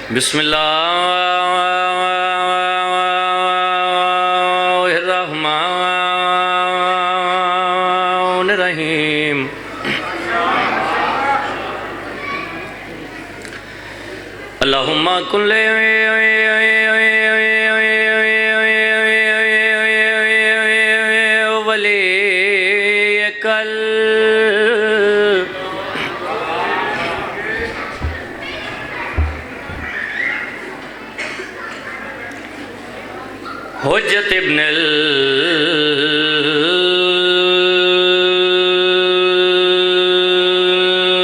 بسم اللہ الرحمن الرحیم اللہم کن ولیک حجت ابن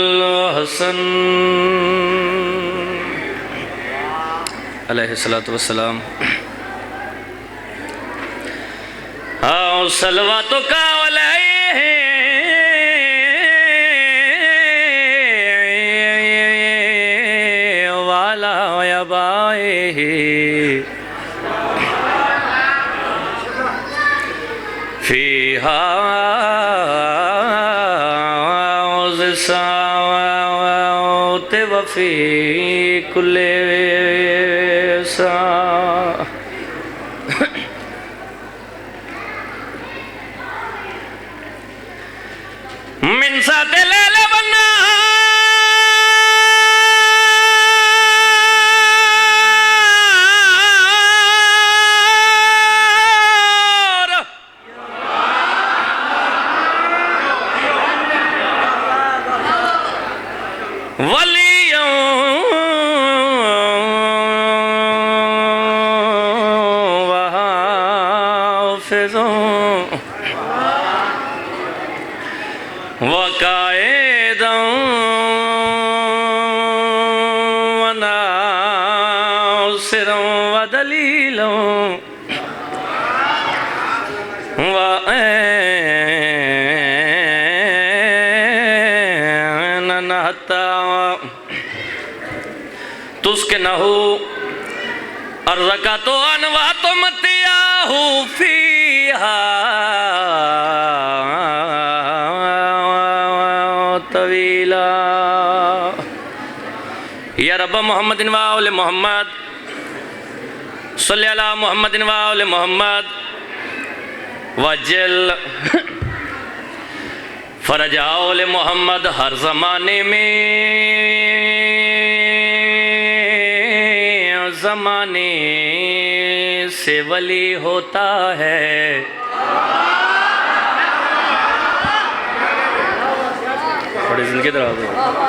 الحسن علیہ السلام صلواتو کا علیہ والا یبائہ فیہا عزساوت وفی کل سا من سات لیل والنار ولیوں وحافظوں وقائدوں وناصروں ودلیلوں تسکنہ الرکعۃ انوات متیاہ فیہا طویلا یا رب محمد و آل محمد صلی علی محمد و آل محمد وجل فرج آل محمد ہر زمانے میں زمانے سے ولی ہوتا ہے بڑی زندگی دراز ہو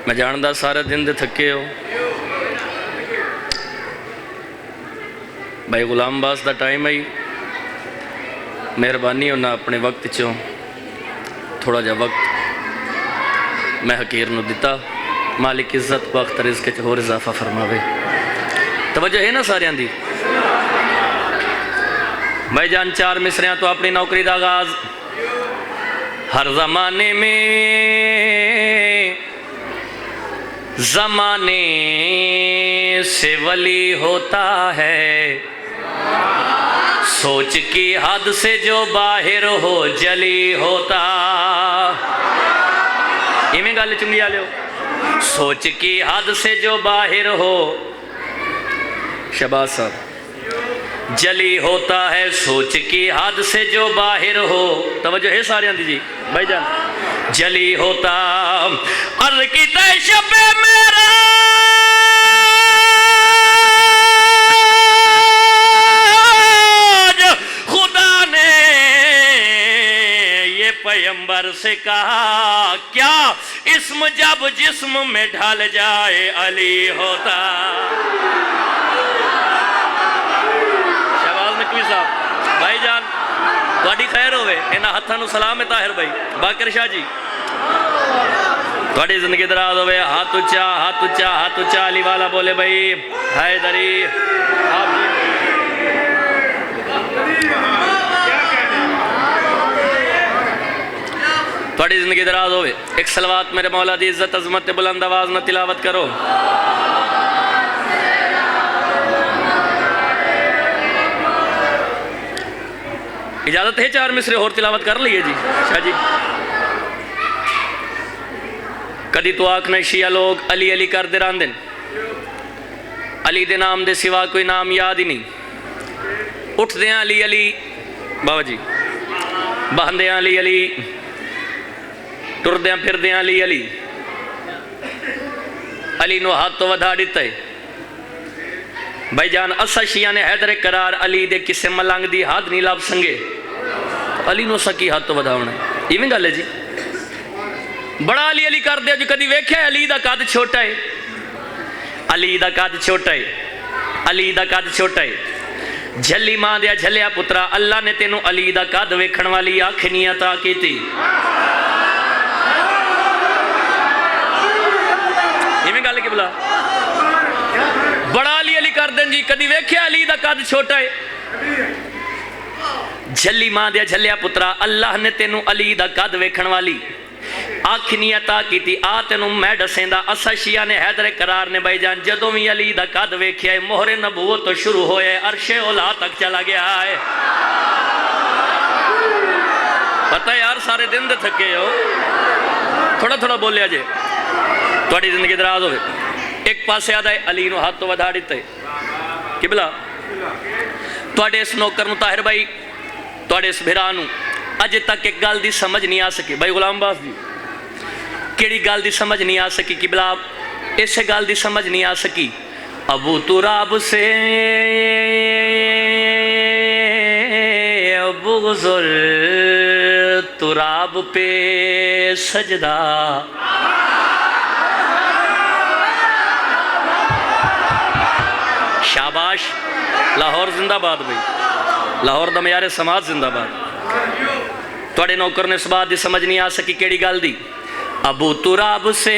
میں جاندہ سارے دن دے تھکے ہو بھائی غلام باس دا ٹائم آئی مہربانی ہونا اپنے وقت چوں تھوڑا جا وقت میں حقیر نو دیتا مالک عزت وقت رزق ہور اضافہ فرماوے توجہ ہے نا سارے اندھی بھائی جان چار مصریاں تو اپنی نوکری دا آغاز ہر زمانے میں زمانے سے ولی ہوتا ہے سوچ کی حد سے جو باہر ہو جلی ہوتا یہ میں گالے چنگی آلے ہو سوچ کی حد سے جو باہر ہو شہباز صاحب جلی ہوتا ہے سوچ کی حد سے جو باہر ہو توجہ ہے سارے اندھی جی بھائی جان جلی ہوتا عرض کی تے شب میرا خدا نے یہ پیغمبر سے کہا کیا اسم جب جسم میں ڈھال جائے علی ہوتا شہباز نقوی صاحب بھائی جان تواڈی خیر ہوئے انہا ہتھانو سلام ہے طاہر بھائی باقر شاہ جی تواڈی زندگی دراز ہوئے ہاتھ اچھا علی والا بولے بھائی حیدری آپ جی تواڈی زندگی دراز ہوئے ایک صلوات میرے مولا دی عزت عظمت بلند آواز نہ تلاوت کرو اجازت ہے چار مصرے اور تلاوت کر لیے جی شاہ جی کدی تو آکھنا شیعہ لوگ علی علی کر دے رہن دن، علی دے نام دے سوا کوئی نام یاد ہی نہیں، اٹھ دیاں علی علی بابا جی، بہن دیاں علی علی، ٹر دیاں پھر دیاں علی علی، علی نو ہاتھ تو ودھا دیتا ہے بھائی جان۔ اسا شیعہ نے حیدر قرار علی دے کسے ملنگ دی ہاتھ نہیں لاب سنگے، علی نو سکی ہاتھ تو ودھا ہونا ہے، یہ میں گالے جی بڑا علی علی کر دیا جو کدی ویکھے علی دا قد چھوٹا ہے، علی دا قد چھوٹا ہے، علی دا قد چھوٹا ہے۔ جھلی ماں دیا جھلیا پترا، اللہ نے تینوں علی دا قد ویکھن والی آنکھ نہیں عطا کی تھی، یہ میں گالے کی بلا بڑا علی علی کر دیں جی کدی ویکھے علی دا قد چھوٹا ہے۔ جھلی ماں دیا جھلیا پترا، اللہ نے تینوں علی دا قد ویکھن والی آنکھ نہیں عطا کی تھی، آ تینوں میں ڈسیں دا۔ اسا شیعہ نے حیدر قرار نے بھائی جان جدوں بھی علی دا قد ویکھیا ہے، مہر نبوت تو شروع ہوئے، عرش اولا تک چلا گیا ہے۔ پتہ یار سارے دن دے تھکے ہو، تھوڑا تھوڑا بولیا جے تھوڑی زندگی دراز ہوئے۔ ایک پاسے آدھا ہے علی نو ہاتھ تو ودھا دیتا ہے قبلہ، تھوڑے اس نوکر نو طاہر بھائی، تھوڑے اس بھرانو اجے تک ایک گال دی سمجھ نہیں آ سکی، بھائی غلام باز دی کیڑی گال دی سمجھ نہیں آ سکی قبلہ، اسے گال دی سمجھ نہیں آ سکی۔ ابو تراب سے بغضر تراب پہ سجدہ، شاباش، لاہور زندہ باد بھائی، لاہور دا معیار سماج زندہ باد۔ توڑے نوکر نے اس بات دی سمجھ نہیں آ سکی کیڑی گال دی، ابو تراب سے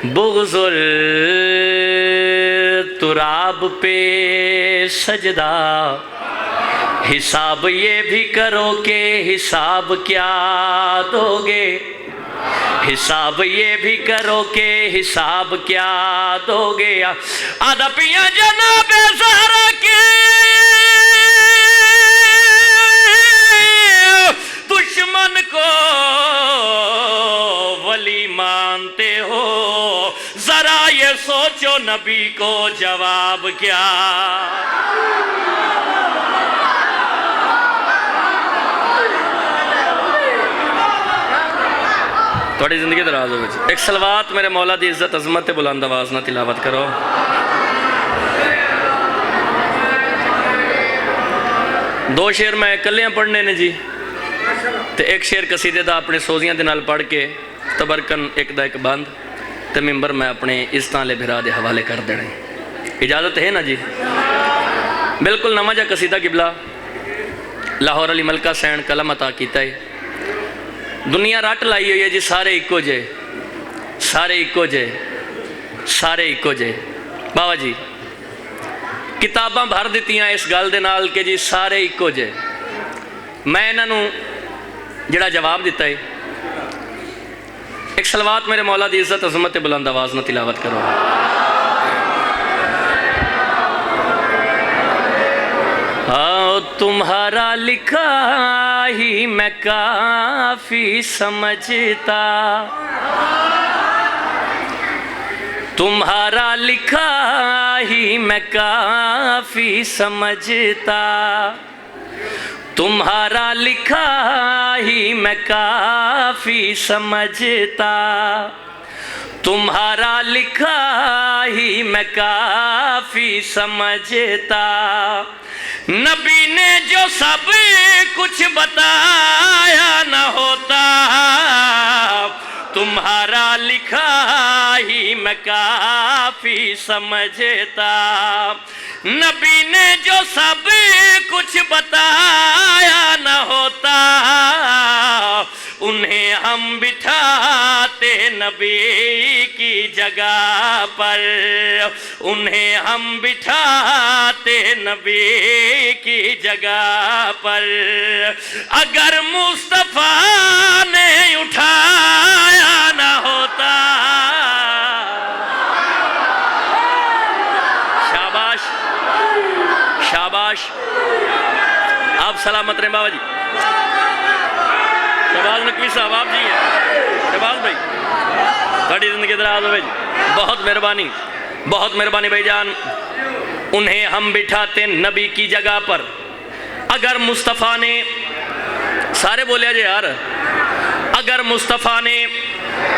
بغضر تراب پہ سجدہ، حساب یہ بھی کرو کہ حساب کیا دو گے، حساب یہ بھی کرو کہ حساب کیا دو گے۔ آدھا پیاں جناب زہرا کے دشمن کو ولی مانتے ہو، ذرا یہ سوچو نبی کو جواب کیا۔ تھوڑی زندگی دراز ہو گئی۔ ایک صلوات میرے مولا دی عزت عظمت بلند آواز نہ تلاوت کرو۔ دو شعر میں کلیاں پڑھنے نے جی، تے ایک شعر قصیدے دا اپنے سوزیاں دے نال پڑھ کے تبرکن ایک دا ایک بند تے ممبر میں اپنے عزتاں لے بھرا دے حوالے کر دینے، اجازت ہے نا جی؟ بالکل نما جا قصیدہ قبلہ، لاہور علی ملکہ سین کلم عطا کیتا ہے۔ دنیا رٹ لائی ہوئی ہے جی سارے ایکو جے، سارے ایکو جے، سارے ایکو جے۔ بابا جی کتاباں بھر دیتی ہیں اس گل دے نال کہ جی سارے ایکو جے، میں انہوں جڑا جواب دیتا ہے۔ ایک صلوات میرے مولا دی عزت عظمت بلند آواز نہ تلاوت کرو۔ تمہارا لکھا ہی میں کافی سمجھتا، تمہارا لکھا ہی میں کافی سمجھتا، تمہارا لکھا ہی میں کافی سمجھتا، تمہارا لکھا ہی میں کافی سمجھتا، نبی نے جو سب کچھ بتایا نہ ہوتا، تمہارا لکھا ہی میں کافی سمجھتا، نبی نے جو سب کچھ بتایا نہ ہوتا، انہیں ہم بٹھاتے نبی کی جگہ پر، انہیں ہم بٹھاتے نبی کی جگہ پر، اگر مصطفیٰ نے اٹھایا نہ ہوتا۔ شاباش شاباش، آپ سلامت رہیں بابا جی، شہباز نقوی صاحب آپ جی ہیں۔ شہباز بھائی تھوڑی زندگی دراز ہو بھائی، بہت مہربانی بھائی جان. انہیں ہم بٹھاتے نبی کی جگہ پر، اگر مصطفیٰ نے، سارے بولے جے یار، اگر مصطفیٰ نے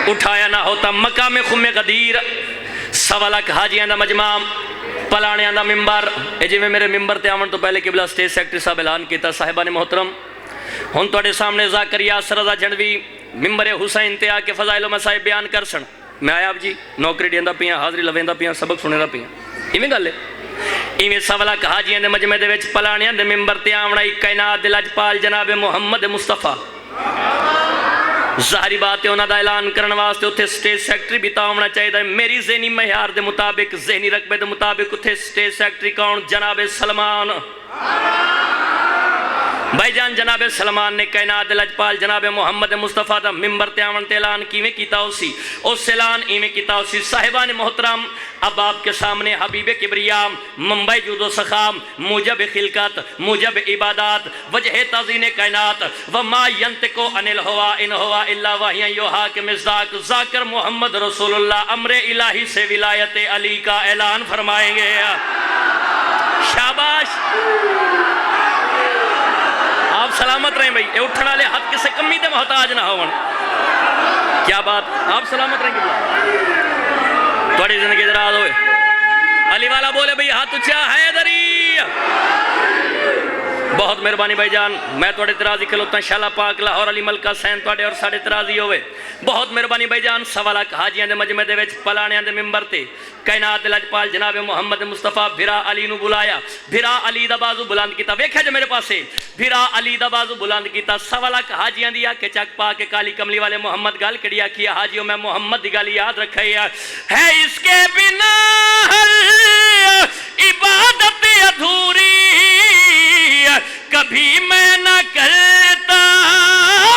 اٹھایا نہ ہوتا مقام خم غدیر، سوا لاکھ حاجیاں دا مجمع، پلانیاں دا ممبر. جی میں میرے ممبر تے آمن تو پہلے قبلہ اسٹیج سیکٹری صاحب اعلان کیتا، صاحبان محترم ہن توڑے سامنے زاکریا سرزا جھنڈوی ممبر حسین تے آ کے فضائل و مسائب بیان کر سن. میں آیا جی نوکری دیندہ پیاں، حاضری لویندہ پیاں، سبق سنے دا پیاں. ایویں گل ہے، ایویں سوا لاکھ حاجیاں دے مجمع دے وچ پلانیاں دے ممبر تے آونا کائنات دے لجپال جناب محمد مصطفیٰ. ظاہری بات ہے انہاں دا اعلان کرن واسطے اتھے سٹیج سیکٹری بھی ہونا چاہیے. میری ذہنی معیار دے مطابق، ذہنی رقبے دے مطابق اتھے سٹیج سیکٹری کون؟ جناب سلمان بھائی جان. جناب سلمان نے کائنات دے لجپال جناب محمد مصطفیٰ دا ممبر تے آون تے اعلان کیویں کیتا ہو سی؟ اس اعلان ایویں کیتا ہو سی. صاحبان محترم اب آپ کے سامنے حبیب کبریا، منبع جود و سخا، موجب خلقت، موجب عبادات، وجہ تعظیم کائنات، وما ینطق عن الہوى ان ہوا الا وحی یوحی کے مصداق ذاکر محمد رسول اللہ امر الہی سے ولایت علی کا اعلان فرمائیں گے. شاباش، آپ سلامت رہیں بھائی. اے اٹھنا لے حد کسے کمی دے محتاج نہ ہون. کیا بات، آپ سلامت رہیں گے. تھوڑی زندگی دراز ہوئے. علی والا بولے بھئی ہاتھ اچھا حیدری. بہت مہربانی بھائی جان. میں توڑے ترازی کھلوتا شالا پاک لاہور علی ملکہ سین توڑے اور ساڑے ترازی ہوئے. بہت مہربانی بھائی جان. سوا لاکھ حاجیاں دے مجمع دے وچ پلانیاں دے ممبر تے کائنات دے لجپال جناب محمد مصطفیٰ بھرا علی نو بلایا. بھرا علی دا بازو بلند کیتا. ویکھے جو میرے پاسے بھرا علی دا بازو بلند کیتا. سوا لاکھ حاجیاں دیا کہ چک پا کے کالی کملی والے محمد گال کڑیا کیا. حاجیوں میں محمد دی گال یاد رکھے ہے اس کے بنا عبادت ادھوری کبھی میں نہ کرتا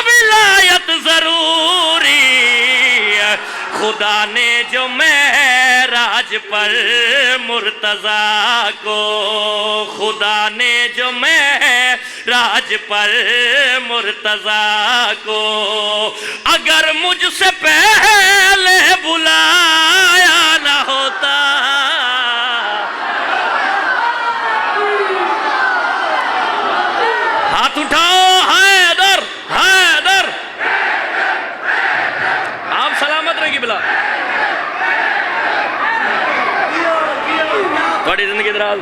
ولایت ضروری. خدا نے جو معراج پر مرتضیٰ کو، خدا نے جو معراج پر مرتضیٰ کو اگر مجھ سے پہلے بلایا نہ ہوتا. ہاتھ اٹھاؤ. حیدر حیدر. آپ سلامت رہے گی بلا. تھوڑی زندگی دراز،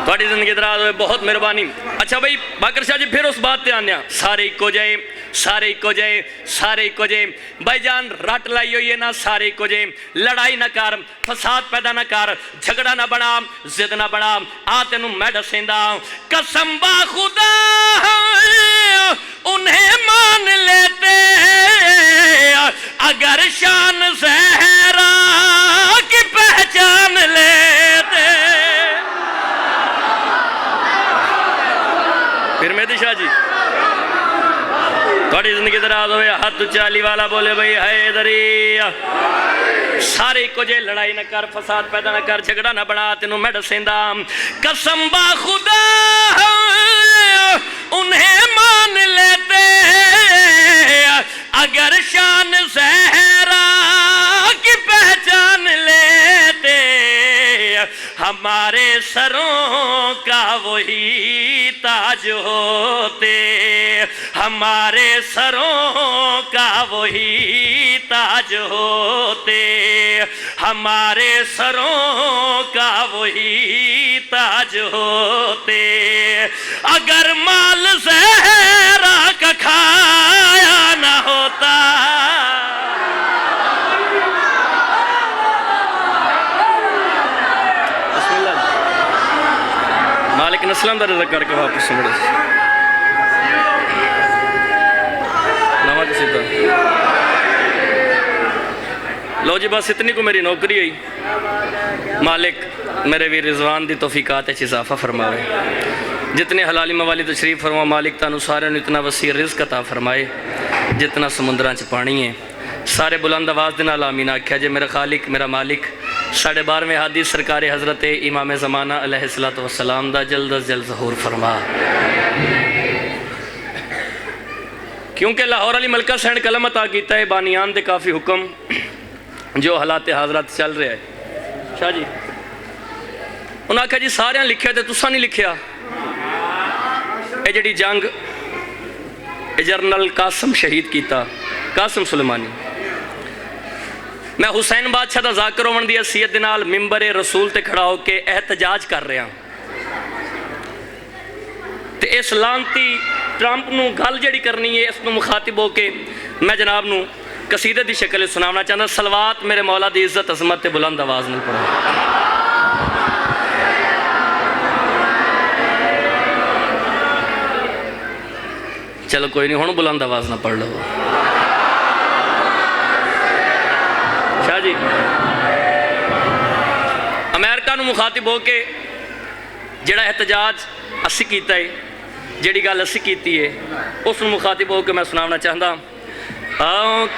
تھوڑی زندگی دراز ہوئے. بہت مہربانی. اچھا بھائی باقر شاہ جی پھر اس بات تے آنے سارے ایک ہو جائے، سارے ایک ہو جائے، سارے ایک ہو جائے. بھائی جان رٹ لائی ہوئی ہے نا، سارے ایک ہو جائے. لڑائی نہ کر، فساد پیدا نہ کر، جھگڑا نہ بڑھا، ضد نہ بڑھا. آ تینوں میں دسیندا قسم با خدا انہیں مان لیتے اگر شان زہرا کی پہچان لیتے. پھر مہدی شاہ جی تھوڑی زندگی دراز ہوئے. ہاتھ چالی والا بولے بھئی حیدری. سارے ایک جے لڑائی نہ کر، فساد پیدا نہ کر، جھگڑا نہ بڑھا. تینوں میں دسیندا قسم با خدا انہیں مان لیتے اگر شان زہرا کی پہچان لیتے. ہمارے سروں کا وہی تاج ہوتے، ہمارے سروں کا وہی تاج ہوتے، ہمارے سروں کا وہی تاج ہوتے. اگر مال زہرا کا کھایا نہ ہوتا. بسم اللہ. مالک نسلم دا رزق کر کے واپس سمڑے نماز سیدھا. لو جی بس اتنی کو میری نوکری ہوئی. مالک میرے ویر رضوان دی توفیقات اضافہ فرمائے. جتنے حلالی موالی تشریف فرما مالک تانو سارے نے اتنا وسیع رزق عطا فرمائے جتنا سمندران چ پانی ہے. سارے بلند آواز دے نال آمین آکھیا جے میرا خالق میرا مالک 12.5 حدیث سرکار حضرت امام زمانہ علیہ السلام دا جلد از جلد ظہور فرما. کیونکہ لاہور علی ملکہ سینڈ قلم عطا کیتا ہے بانیان دے کافی حکم جو حالات حاضرات چل رہے ہیں شاہ جی انہاں کہا جی سارے لکھیا تے تساں نہیں لکھیا اے جڑی جنگ اے جرنل قاسم شہید کیتا قاسم سلیمانی میں حسین بادشاہ دا ذاکر ہومن دی حیثیت دے نال ممبر رسول تے کھڑا ہو کے احتجاج کر رہے ہیں تے اس لانتی ٹرمپ نو گل جڑی کرنی ہے اس نو مخاطب ہو کے میں جناب نو قصیدے دی شکل سناونا چاہتا صلوات میرے مولا دی عزت عظمت تے بلند آواز نہیں پڑھا چلو کوئی نہیں ہوں بلند آواز نہ پڑھ لو شاہ جی امریکہ نو مخاطب ہو کے جڑا احتجاج اسی کیتا ہے جڑی گل اسی کیتی ہے اس مخاطب ہو کے میں سناونا چاہتا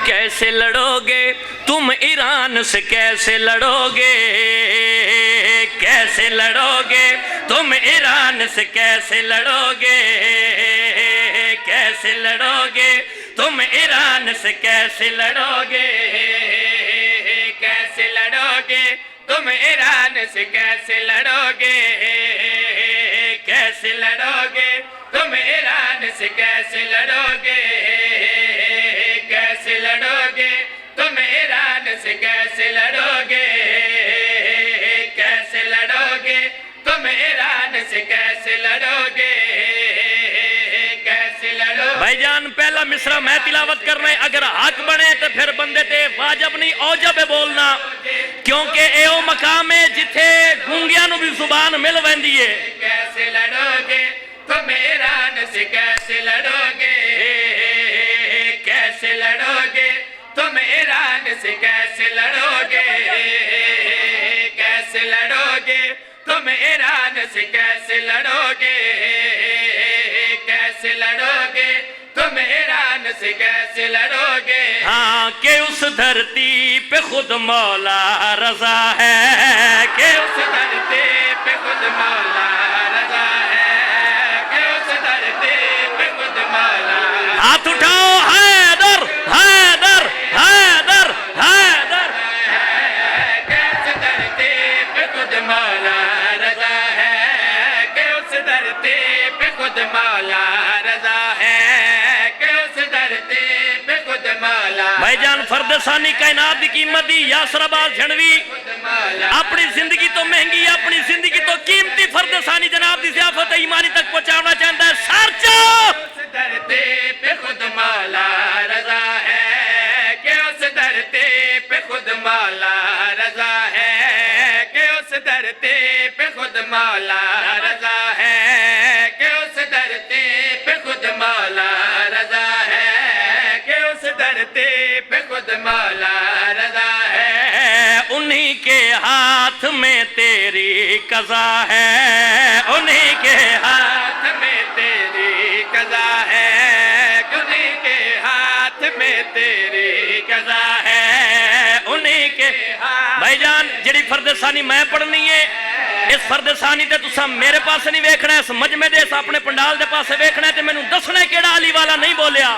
کیسے لڑو گے تم ایران سے کیسے لڑو گے کیسے لڑو گے تم ایران سے کیسے لڑو گے کیسے لڑو گے تم ایران سے کیسے لڑو گے کیسے لڑو گے تم ایران سے کیسے لڑو گے کیسے لڑو گے تم ایران سے کیسے لڑو گے کیسے لڑو گے تم ایران سے کیسے لڑو گے کیسے لڑو گے تم ایران سے کیسے لڑو گے کیسے لڑو بھائی جان پہلا مصرع میں تلاوت کرنا ہے اگر حق بنے تو پھر بندے تے واجب نہیں اوجب ہے بولنا کیونکہ اے او مقام ہے جتھے گونگیاں نو بھی زبان مل ویندی ہے کیسے لڑو گے تم ایران سے کیسے لڑو گے کیسے لڑو گے تم ایران سے کیسے لڑو گے کیسے لڑو گے تم ایران سے کیسے لڑو گے کیسے لڑو گے تم ایران سے کیسے لڑو گے ہاں کہ اس دھرتی پہ خود مولا رضا ہے کہ اس دھرتی پہ خود مولا رضا ہے کہ اس دھرتی پہ خود مولا ہاتھ اٹھاؤ حیدر حیدر حیدر حیدر کہ اس دھرتی پہ خود مولا رضا ہے کہ اس دھرتی پہ خود مولا رضا ہے بھائی جان فرد ثانی کائنات دی قیمت دی یاسر عباس جھنوی اپنی زندگی تو مہنگی اپنی زندگی تو قیمتی فرد ثانی جناب دی ضیافت ایمانی تک پہنچانا چاہتا ہے سارچو اس دھرتی پہ خود مولا رضا ہے کہ اس دھرتی پہ خود مولا رضا ہے کہ اس دھرتی پہ خود مولا رضا ہے کہ اس دھرتی پہ خود مولا رضا ہے کہ اس دھرتی پہ خود مولا رضا ہے انہی کے ہاتھ میں تیری قضا ہے انہی کے ہاتھ میں تیری قضا ہے انہی کے ہاتھ میں تیری قضا ہے انہی کے ہاتھ بھائی جان جڑی فرد ثانی میں پڑھنی ہے اس فرد ثانی تے تسا میرے پاس نہیں ویکھنا ہے اس مجمع دے اس اپنے پنڈال دے پاسے ویکھنا ہے تے میں نو دسنا ہے کیڑا علی والا نہیں بولیا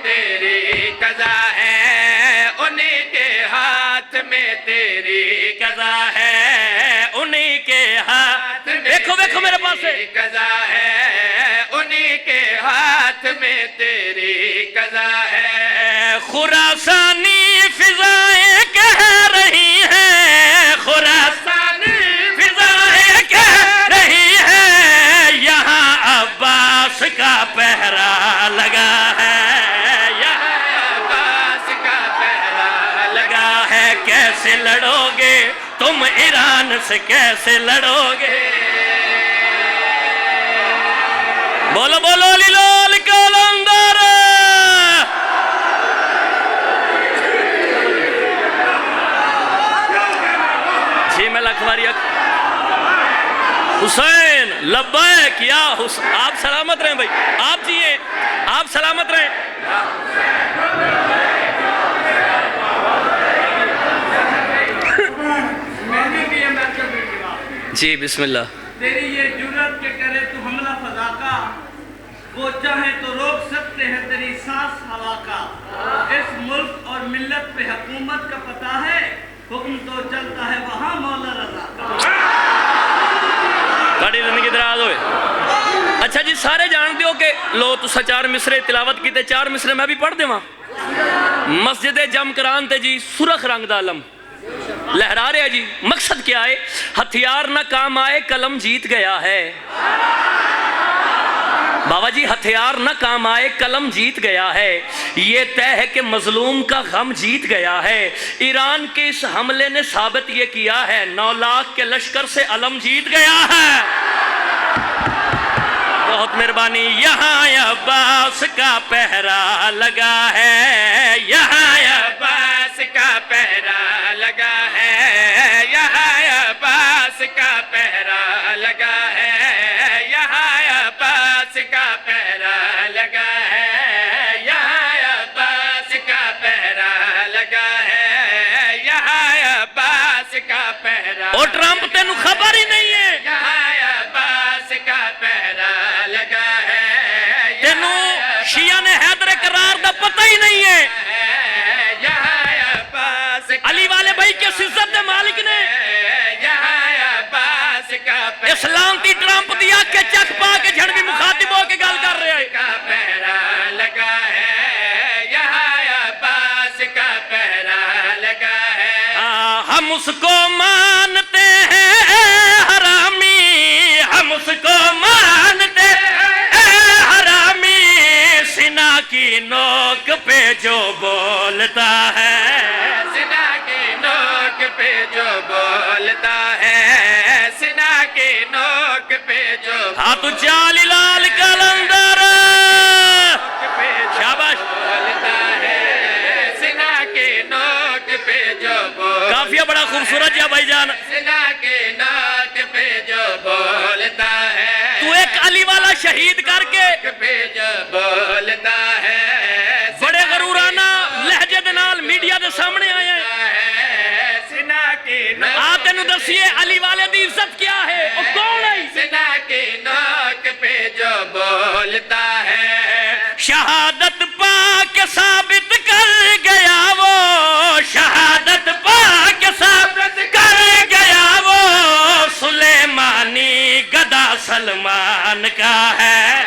تیری قضا ہے انہی کے ہاتھ میں تیری قضا ہے انہی کے ہاتھ دیکھو دیکھو میرے پاسے قضا ہے انہی کے ہاتھ میں تیری قضا ہے خراسانی فضائیں کہہ رہی ہیں خراسانی فضائیں کہہ رہی ہیں یہاں عباس کا پہرا لگا ہے یہاں عباس کا پہرا لگا ہے کیسے لڑو گے تم ایران سے کیسے لڑو گے بولو بولو علی لال کلندر جی میں لکھواری حسین لبیک یا حسین آپ سلامت رہیں بھائی آپ جیئے آپ سلامت رہیں جی بسم اللہ تیری یہ جرت کے کرے تو حملہ فضا کا وہ چاہیں تو روک سکتے ہیں تیری سانس ہوا کا، اس ملک اور ملت پہ حکومت کا پتہ ہے، حکم تو چلتا ہے وہاں مولا رضا کا۔ بڑی زندگی دراز ہوئے۔ اچھا جی سارے جان دیو کہ لو تو سچار مصرے تلاوت کیتے، 4 مصرے میں بھی پڑھ دے وہاں۔ مسجد جم کران تے جی سرخ رنگ دا علم لہرا رہے جی، مقصد کیا ہے؟ ہتھیار نہ کام آئے قلم جیت گیا ہے۔ بابا جی ہتھیار نہ کام آئے قلم جیت گیا ہے، یہ طے ہے کہ مظلوم کا غم جیت گیا ہے۔ ایران کے اس حملے نے ثابت یہ کیا ہے، 9 لاکھ کے لشکر سے علم جیت گیا ہے۔ بہت مہربانی۔ یہاں عباس کا پہرا لگا ہے، یہاں عباس کا پہرا لگا ہے، یہاں عباس کا پہرا لگا ہے، یہاں عباس کا پہرا لگا ہے، یہاں عباس کا پہرا لگا ہے، یہاں عباس کا پہرا۔ اور ٹرمپ تینوں خبر ہی نہیں ہے، یہاں عباس کا پہرا لگا ہے، تینوں شیعہ نے حیدر کرار دا پتہ ہی نہیں ہے۔ یہاں عباس علی والے بھائی کے عزت دے مالک نے اسلام تی ٹرمپ دیا کہ چک پا کے جھڑ بھی مخاطب ہو کے گل کر رہے ہیں۔ کا پہرا لگا ہے، یہاں عباس کا پہرا لگا ہے۔ ہم اس کو مانتے ہیں حرامی، ہم اس کو مانتے ہیں حرامی، سنا کی نوک پہ جو بولتا ہے، سنا کی نوک پہ جو بولتا ہے، سنا کی نوک پہ جو ہاتھ چالی لال کلندر شاباش بولتا ہے، سنا کی نوک پہ جو بولتا ہے۔ کافیہ بڑا خوبصورت یا بھائی جان، سنا کی نوک پہ جو بولتا ہے، تو ایک علی والا شہید کر کے پہ جو بولتا ہے، بڑے غرورانہ لہجے دے نال میڈیا دے سامنے آئے ہیں۔ آپ تینوں دسیے علی والے دی عزت کیا ہے، وہ کون ہے؟ سنا کی نوک پہ جو بولتا ہے، شہادت پا کے ثابت کر گیا وہ، شہادت پا کے ثابت کر گیا وہ، سلیمانی گدا سلمان کا ہے،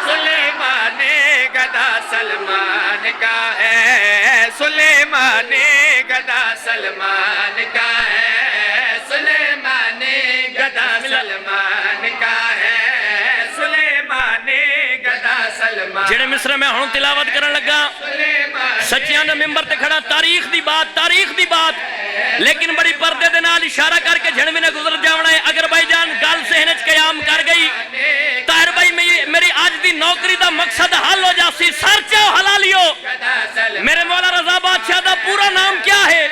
سلیمانی گدا سلمان کا ہے، سلیمانی گدا سلمان کا ہے، سلیمانی گدا سلمان کا ہے، سلیمانی گدا سلمان۔ جڑے مصرے میں ہوں تلاوت کرن لگا، سچیاں نے ممبر تے کھڑا، تاریخ دی بات، لیکن بڑی پردے دے نال اشارہ کر کے جھڑوی نے گزر جاونا ہے۔ اگر بھائی جان گل سہنچ قیام کر گئی، طاہر بھائی میری آج دی نوکری دا مقصد حل ہو جاسی، سر چاہو حلالیو۔ میرے مولا رضا بادشاہ دا پورا نام کیا ہے؟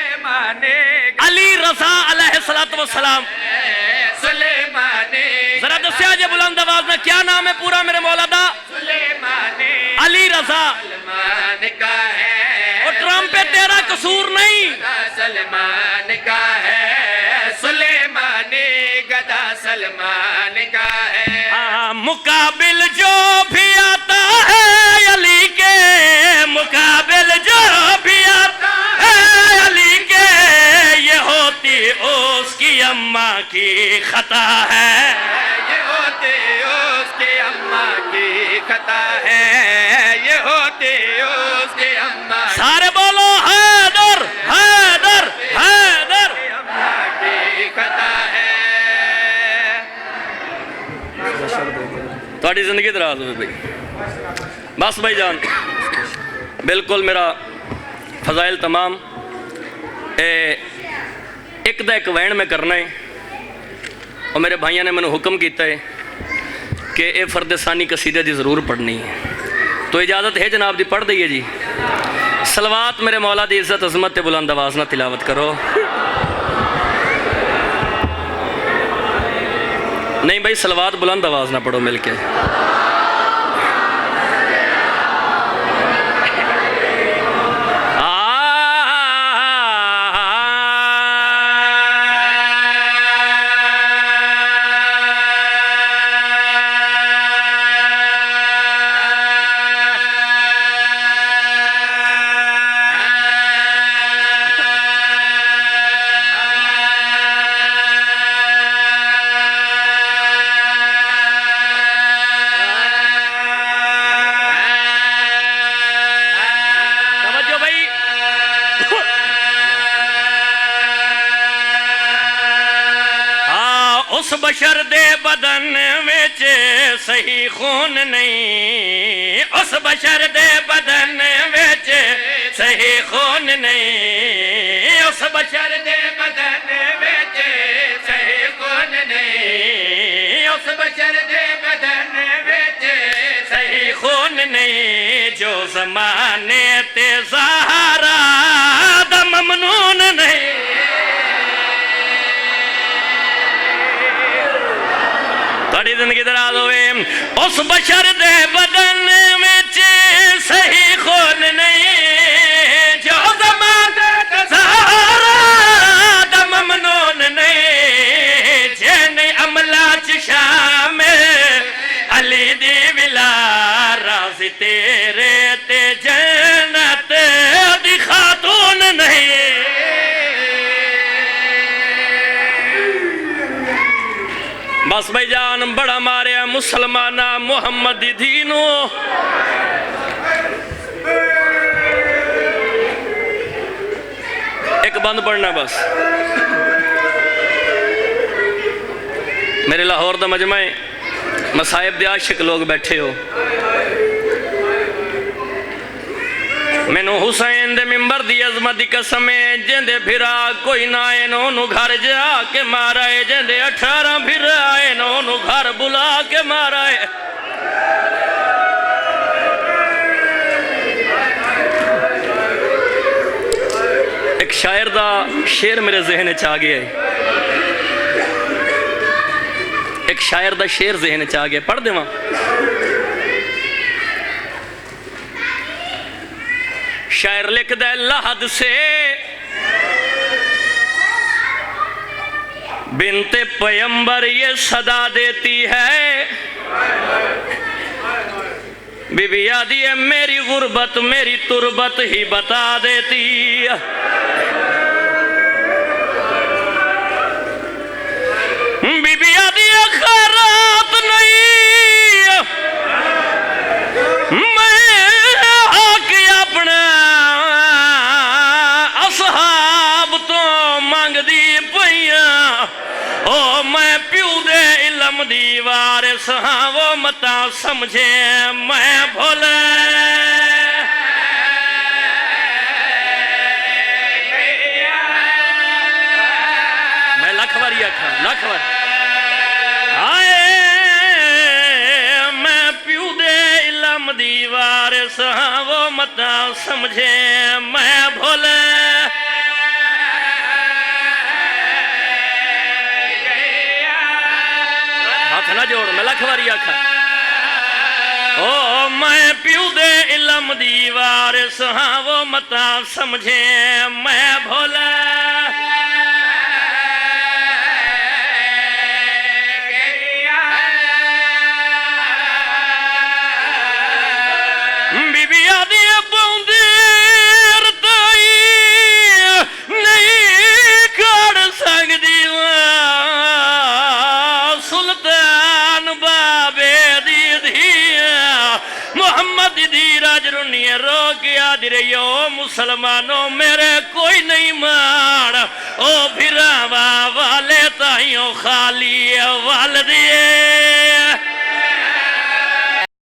علی رضا علیہ السلام۔ ذرا دسیا جے بلند آواز میں کیا نام ہے پورا میرے مولا دا؟ علی رضا۔ اور ٹرمپ پہ تیرا قصور نہیں، سلمان کا ہے، سلیمانی گدا سلمان کا ہے۔ مقابل جو بھی آتا ہے علی کے، مقابل جو بھی آتا ہے علی کے، یہ ہوتی اس کی اماں کی خطا ہے، یہ ہوتی اس کی اماں کی خطا ہے، یہ ہوتی اس کی اماں۔ سارے بولو حیدر حیدر حیدر، اماں کی خطا ہے۔ تھوڑی زندگی دراز ہوئے بھائی، بس بھائی جان بالکل میرا فضائل تمام ایک دا ایک وین میں کرنا ہے، اور میرے بھائیوں نے میں نے حکم کیتا ہے کہ اے فرد ثانی قصیدے دی ضرور پڑھنی ہے، تو اجازت ہے جناب دی پڑھ دئیے جی۔ صلوات میرے مولا دی عزت عظمت بلند آواز نہ تلاوت کرو۔ نہیں بھائی صلوات بلند آواز نہ پڑھو مل کے۔ اس بشر دے بدن وچ صحیح خون نہیں، اس بشر دے بدن وچ صحیح خون نہیں، اس بشر دے بدن وچ صحیح خون نہیں، اس بشر دے بدن وچ صحیح خون نہیں، جو زمانے تے زہرا دا ممنون نہیں۔ تھوڑی زندگی دراز ہوئے، اس بشر دے بدن وچ صحیح خون نہیں، جو زمانے تے زہرا دا ممنون نہیں، جے نہیں عملہ چ شامل علی دی ولا راضی تیرے تے جنت دی خاتون نہیں۔ بس بھائی جان بڑا ماریا مسلمانہ محمد دی دینو، ایک بند پڑھنا بس۔ میرے لاہور دا مجمع مصائب دے عاشق لوگ بیٹھے ہو، مینو حسین دے ممبر دی عظمت دی قسم ہے، جندے بھرا کوئی نہ آئے نو نو گھر جا کے مارائے، جندے 18 بھرا آئے نو نو گھر بلا کے مارائے۔ ایک شاعر دا شعر میرے ذہن چاہ گیا ہے، ایک شاعر دا شعر ذہن چاہ گیا، پڑھ دے وہاں۔ شاعر لکھ دے لحد سے بنت پیمبر یہ صدا دیتی ہے، بی بی آدھی ہے میری غربت میری تربت ہی بتا دیتی ہے، بی بی آدھی ہے خیرات نہیں میں حق اپنا اصحاب تو مانگ دی پئیاں، او میں پیو دے علم دی وارث ہاں، وہ متا سمجھے میں بھولے۔ میں لکھ واری آکھا لکھ واری آئے میں پیو دے علم دی وارث ہاں، وہ متا سمجھے میں بھولے۔ ہاتھ نہ جوڑ میں لکھ واری آکھا، او میں پیو دے علم دی وارث ہاں، وہ متا سمجھے میں بھولے۔ بی بی آدھی بوندیر تائی نہیں کھڑ سکتی، سلطان بابے دی دھیا محمد دی راج رنی رو گیا دی رہیو مسلمانوں میرے کوئی نہیں مار، او بھراوا والے تائیوں خالی والدیے